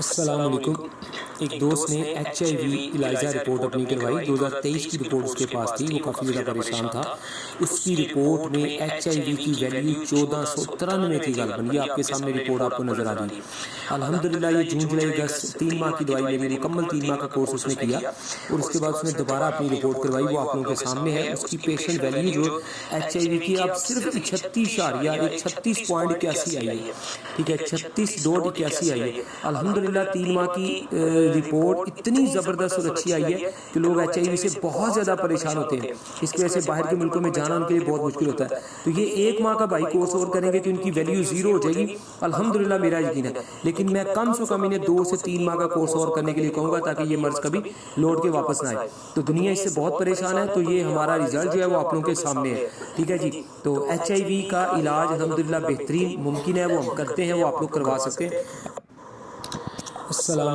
السلام علیکم۔ ایک دوست نے HIV علاجہ رپورٹ اپنی کروائی، 2023 کی رپورٹ اس کے پاس تھی، وہ کافی زیادہ پریشان تھا۔ اس کی رپورٹ میں HIV کی ویلیو 1493 کی غالب بنی۔ آپ کے سامنے رپورٹ آپ کو نظر آ رہی ہے۔ الحمدللہ یہ جون جولائی اگست 3 ماہ کی دوائی میری مکمل 3 ماہ کا کورس اس نے کیا، اور اس کے بعد اس نے دوبارہ اپنی رپورٹ کروائی، وہ آپ لوگوں کے سامنے ہے۔ اس کی پیشنٹ ویلیو جو HIV کی اب صرف 36.81 آئی ہے، ٹھیک ہے، 36.81 آئی ہے۔ الحمدللہ 3 ماہ کی رپورٹ اتنی زبردست اور اچھی آئی ہے کہ لوگ HIV سے بہت زیادہ پریشان ہوتے ہیں، اس کی وجہ سے باہر کے ملکوں میں جانا ان کے لیے بہت مشکل ہوتا ہے۔ تو یہ 1 ماہ کا بھائی کورس اور کریں گے کہ ان کی ویلیو 0 ہو جائے گی، الحمدللہ میرا یقین ہے۔ لیکن میں کم سے کم انہیں 2 سے 3 ماہ کا کورس اور کرنے کے لیے کہوں گا تاکہ یہ مرض کبھی لوٹ کے واپس نہ آئے۔ تو دنیا اس سے بہت پریشان ہے، تو یہ ہمارا رزلٹ جو ہے وہ آپ لوگوں کے سامنے ہے، ٹھیک ہے جی۔ تو HIV کا علاج الحمدللہ بہترین ممکن ہے، وہ ہم کرتے ہیں، وہ آپ لوگ کروا سکتے ہیں۔ السلام